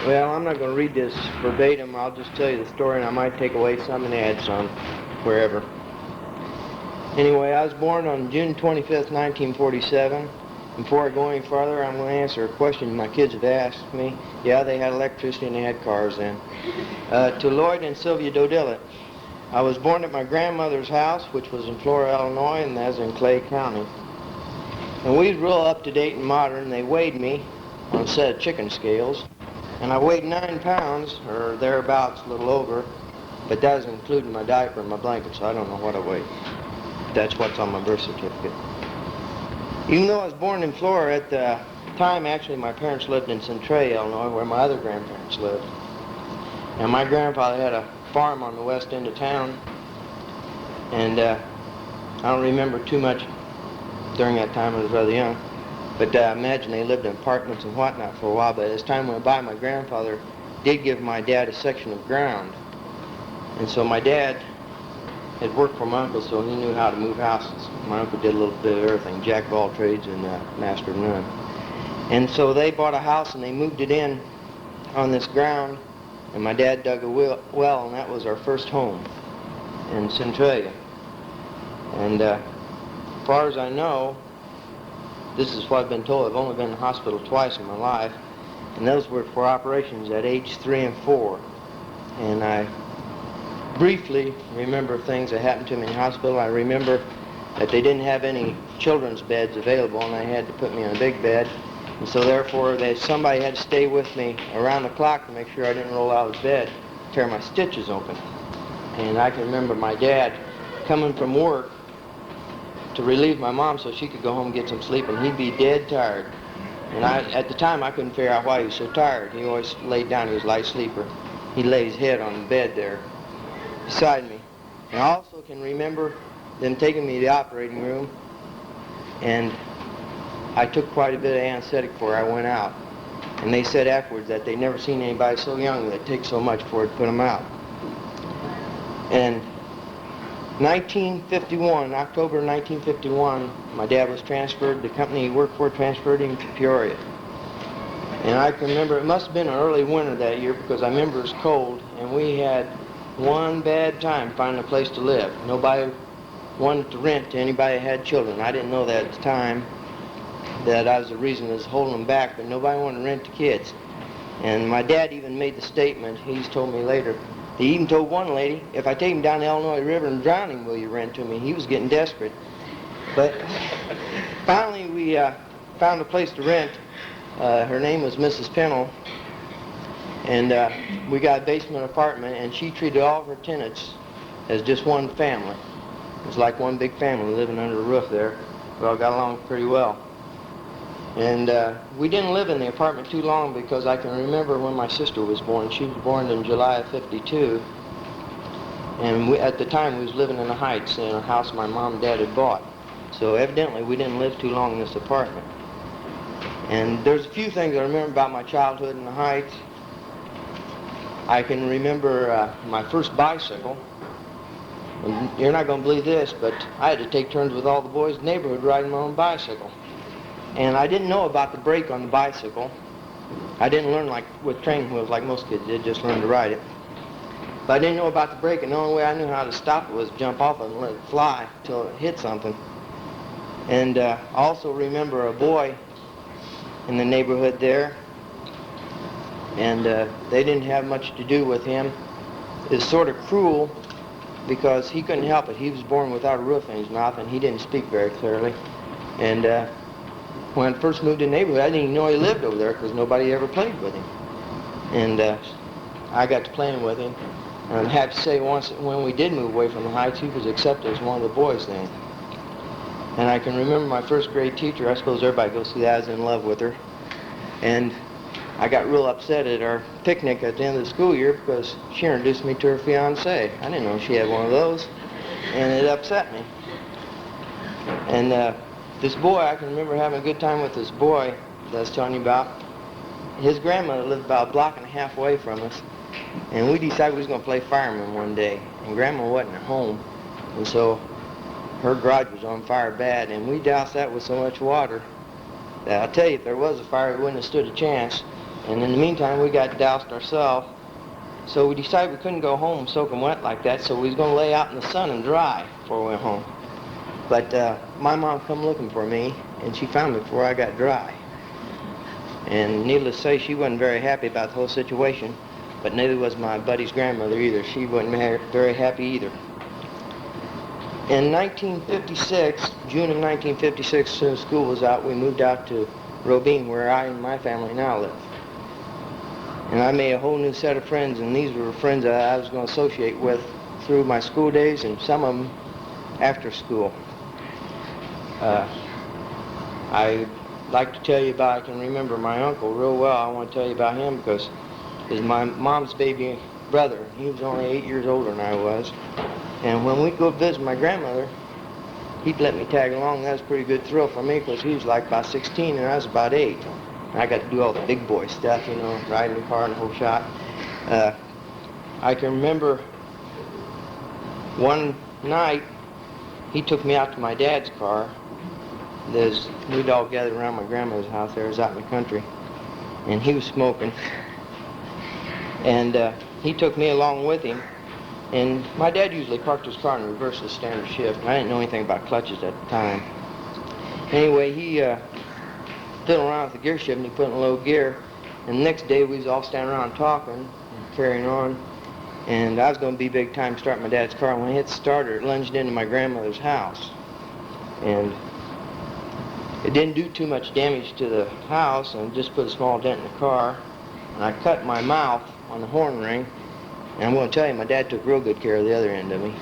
Well, I'm not going to read this verbatim. I'll just tell you the story, and I might take away some and add some wherever. Anyway, I was born on June 25th, 1947. Before I go any farther, I'm going to answer a question my kids have asked me. Yeah, they had electricity and they had cars then. To Lloyd and Sylvia Dodillet. I was born at my grandmother's house, which was in Flora, Illinois, and that's in Clay County. And we was real up-to-date and modern. They weighed me on a set of chicken scales, and I weighed 9 pounds, or thereabouts, a little over, but that was including my diaper and my blanket, so I don't know what I weighed. That's what's on my birth certificate. Even though I was born in Flora, at the time, actually, my parents lived in Centralia, Illinois, where my other grandparents lived. And my grandfather had a farm on the west end of town, and I don't remember too much during that time. I was rather young, but I imagine they lived in apartments and whatnot for a while. But as time went by, my grandfather did give my dad a section of ground, and so my dad had worked for my uncle, so he knew how to move houses. My uncle did a little bit of everything, jack of all trades and master of none. And so they bought a house and they moved it in on this ground, and my dad dug a well, and that was our first home in Centralia. And as far as I know, this is what I've been told. I've only been in the hospital twice in my life, and those were for operations at age 3 and 4. And I briefly remember things that happened to me in the hospital. I remember that they didn't have any children's beds available, and they had to put me in a big bed. And so therefore, somebody had to stay with me around the clock to make sure I didn't roll out of bed, tear my stitches open. And I can remember my dad coming from work to relieve my mom so she could go home and get some sleep, and he'd be dead tired. And at the time, I couldn't figure out why he was so tired. He always laid down. He was a light sleeper. He'd lay his head on the bed there beside me. And I also can remember them taking me to the operating room, and I took quite a bit of anesthetic before I went out. And they said afterwards that they'd never seen anybody so young that take so much for it to put them out. And 1951, October 1951, my dad was transferred, the company he worked for transferred him to Peoria. And I can remember, it must have been an early winter that year, because I remember it was cold, and we had one bad time finding a place to live. Nobody wanted to rent to anybody that had children. I didn't know that at the time, that I was the reason that was holding them back, but nobody wanted to rent to kids. And my dad even made the statement, he's told me later, he even told one lady, if I take him down the Illinois River and drown him, will you rent to me? He was getting desperate. But finally we found a place to rent. Her name was Mrs. Pennell, and we got a basement apartment, and she treated all of her tenants as just one family. It was like one big family living under a roof there. We all got along pretty well. And we didn't live in the apartment too long, because I can remember when my sister was born. She was born in July of '52, and at the time we was living in the Heights in a house my mom and dad had bought. So evidently we didn't live too long in this apartment. And there's a few things I remember about my childhood in the Heights. I can remember my first bicycle. And you're not going to believe this, but I had to take turns with all the boys in the neighborhood riding my own bicycle. And I didn't know about the brake on the bicycle. I didn't learn like with training wheels like most kids did, just learn to ride it. But I didn't know about the brake, and the only way I knew how to stop it was jump off it and let it fly till it hit something. And I also remember a boy in the neighborhood there, and they didn't have much to do with him. It's sort of cruel, because he couldn't help it. He was born without a roof in his mouth, and he didn't speak very clearly. And when I first moved in the neighborhood, I didn't even know he lived over there, because nobody ever played with him. And I got to playing with him. And I have to say, once when we did move away from the Heights, he was accepted as one of the boys then. And I can remember my first grade teacher. I suppose everybody goes through that. I was in love with her. And I got real upset at our picnic at the end of the school year, because she introduced me to her fiancé. I didn't know she had one of those, and it upset me. And this boy, I can remember having a good time with this boy that I was telling you about. His grandmother lived about a block and a half away from us, and we decided we was going to play fireman one day, and Grandma wasn't at home, and so her garage was on fire bad, and we doused that with so much water that I'll tell you, if there was a fire, we wouldn't have stood a chance. And in the meantime, we got doused ourselves. So we decided we couldn't go home soaking wet like that, so we was going to lay out in the sun and dry before we went home. But my mom come looking for me, and she found me before I got dry. And needless to say, she wasn't very happy about the whole situation, but neither was my buddy's grandmother either. She wasn't very happy either. In 1956, June of 1956, as soon as school was out, we moved out to Robine, where I and my family now live. And I made a whole new set of friends, and these were friends that I was going to associate with through my school days, and some of them after school. I like to tell you about, I can remember my uncle real well. I want to tell you about him because he's my mom's baby brother. He was only 8 years older than I was. And when we'd go visit my grandmother, he'd let me tag along. That was a pretty good thrill for me because he was like about 16 and I was about 8. And I got to do all the big boy stuff, you know, riding the car and the whole shot. I can remember one night he took me out to my dad's car. We'd all gathered around my grandmother's house there. It was out in the country. And he was smoking. And he took me along with him. And my dad usually parked his car in reverse of the standard shift. And I didn't know anything about clutches at the time. Anyway, he fiddled around with the gear shift and he put it in low gear. And the next day we was all standing around talking and carrying on. And I was going to be big time starting my dad's car. And when I hit the starter, it lunged into my grandmother's house. And it didn't do too much damage to the house and just put a small dent in the car. And I cut my mouth on the horn ring. And I'm going to tell you, my dad took real good care of the other end of me.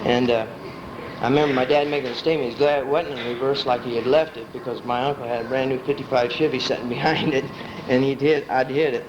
And I remember my dad making a statement. He's glad it wasn't in reverse like he had left it because my uncle had a brand new 55 Chevy sitting behind it, and I'd hit it.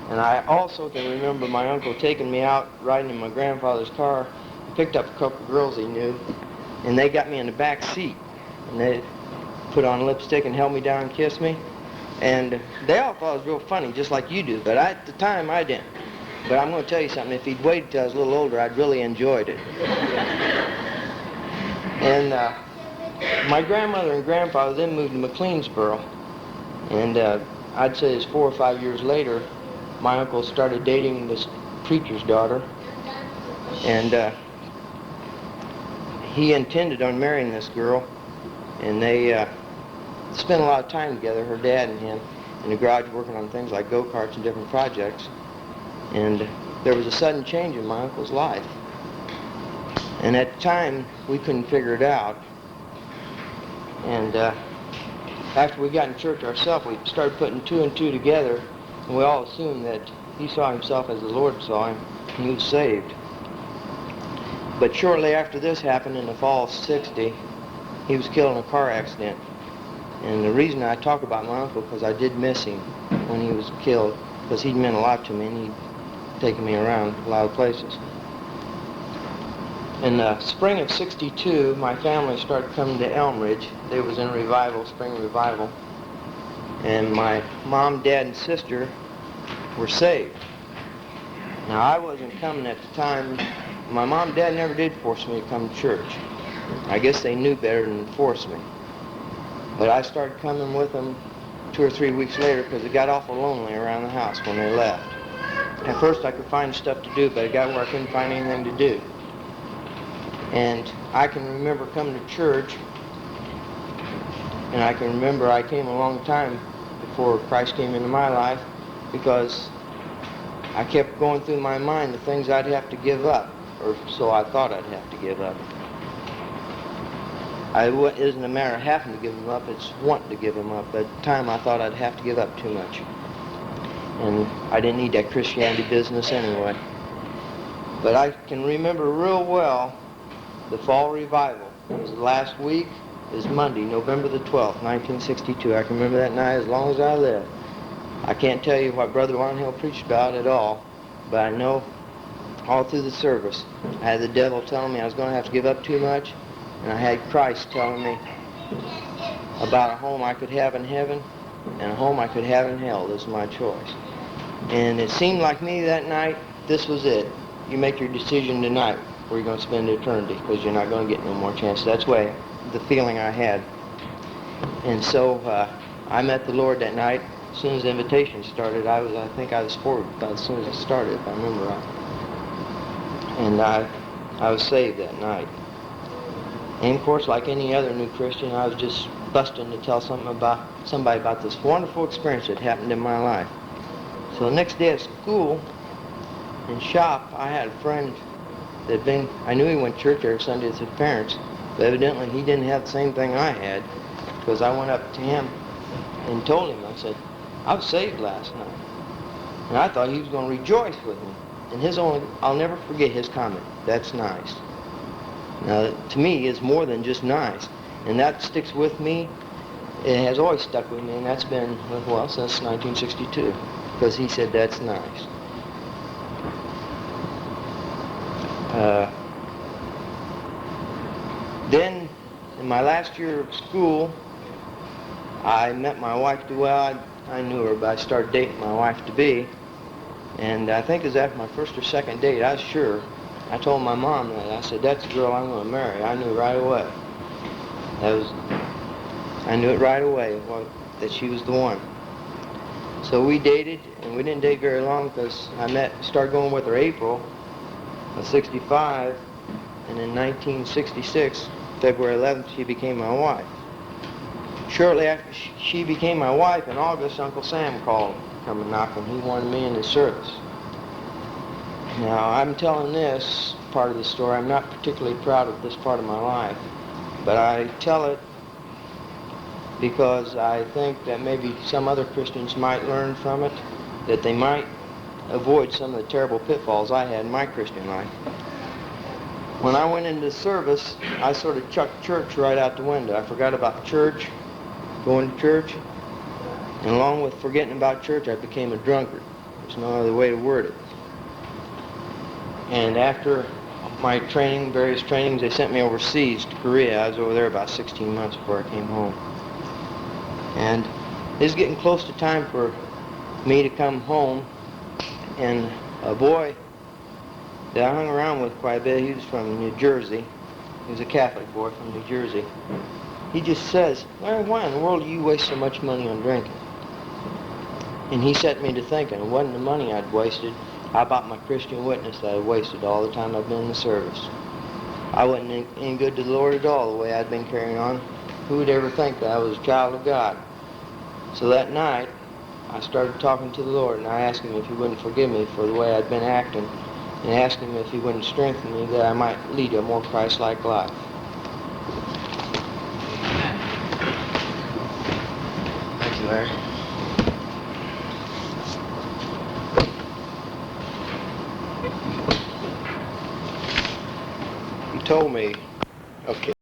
And I also can remember my uncle taking me out riding in my grandfather's car. He picked up a couple of girls he knew, and they got me in the back seat. And they put on lipstick and held me down and kissed me. And they all thought it was real funny, just like you do. But at the time, I didn't. But I'm going to tell you something. If he'd waited till I was a little older, I'd really enjoyed it. And my grandmother and grandfather then moved to McLeansboro. And I'd say it's 4 or 5 years later, my uncle started dating this preacher's daughter. And he intended on marrying this girl. And they spent a lot of time together, her dad and him, in the garage working on things like go-karts and different projects. And there was a sudden change in my uncle's life. And at the time, we couldn't figure it out. And after we got in church ourselves, we started putting 2 and 2 together, and we all assumed that he saw himself as the Lord saw him, and he was saved. But shortly after this happened, in the fall of '60, he was killed in a car accident. And the reason I talk about my uncle, because I did miss him when he was killed, because he meant a lot to me, and he'd taken me around a lot of places. In the spring of '62, my family started coming to Elmridge. They was in revival, spring revival. And my mom, dad, and sister were saved. Now, I wasn't coming at the time. My mom and dad never did force me to come to church. I guess they knew better than to force me. But I started coming with them 2 or 3 weeks later because it got awful lonely around the house when they left. At first I could find stuff to do, but it got where I couldn't find anything to do. And I can remember coming to church, and I can remember I came a long time before Christ came into my life because I kept going through my mind the things I'd have to give up, or so I thought I'd have to give up. It isn't a matter of having to give them up, it's wanting to give them up. At the time I thought I'd have to give up too much. And I didn't need that Christianity business anyway. But I can remember real well the fall revival. It was the last week. It was Monday, November the 12th, 1962. I can remember that night as long as I live. I can't tell you what Brother Warnhill preached about at all, but I know all through the service I had the devil telling me I was going to have to give up too much, and I had Christ telling me about a home I could have in heaven and a home I could have in hell. This is my choice. And it seemed like me that night, this was it. You make your decision tonight where you're going to spend eternity, because you're not going to get no more chances. That's the feeling I had. And so I met the Lord that night, as soon as the invitation started, I think I was 4 about as soon as it started, if I remember right. And I was saved that night. And of course, like any other new Christian, I was just busting to tell somebody about this wonderful experience that happened in my life. So the next day at school, in shop, I had a friend I knew he went to church every Sunday with his parents, but evidently he didn't have the same thing I had, because I went up to him and told him, I said, I was saved last night. And I thought he was going to rejoice with me. And I'll never forget his comment, "That's nice." Now, to me, it's more than just nice. And that sticks with me. It has always stuck with me, and that's been, well, since 1962, because he said, "That's nice." Then, in my last year of school, I met my wife. Well, I knew her, but I started dating my wife-to-be. And I think it was after my first or second date, I was sure. I told my mom that. I said, "That's the girl I'm going to marry." I knew right away. I knew it right away that she was the one. So we dated, and we didn't date very long because started going with her April of 65, and in 1966, February 11th, she became my wife. Shortly after she became my wife, in August, Uncle Sam called, coming knocking. He wanted me in his service. Now, I'm telling this part of the story. I'm not particularly proud of this part of my life, but I tell it because I think that maybe some other Christians might learn from it, that they might avoid some of the terrible pitfalls I had in my Christian life. When I went into service, I sort of chucked church right out the window. I forgot about church, going to church, and along with forgetting about church, I became a drunkard. There's no other way to word it. And after my various trainings, they sent me overseas to Korea. I was over there about 16 months before I came home. And it was getting close to time for me to come home, and a boy that I hung around with quite a bit, he was from New Jersey. He was a Catholic boy from New Jersey. He just says, "Larry, why in the world do you waste so much money on drinking?" And he set me to thinking. It wasn't the money I'd wasted. How about my Christian witness that I wasted all the time I've been in the service? I wasn't any good to the Lord at all the way I'd been carrying on. Who would ever think that I was a child of God? So that night, I started talking to the Lord, and I asked him if he wouldn't forgive me for the way I'd been acting, and asked him if he wouldn't strengthen me that I might lead a more Christ-like life. Thank you, Larry. He told me, okay.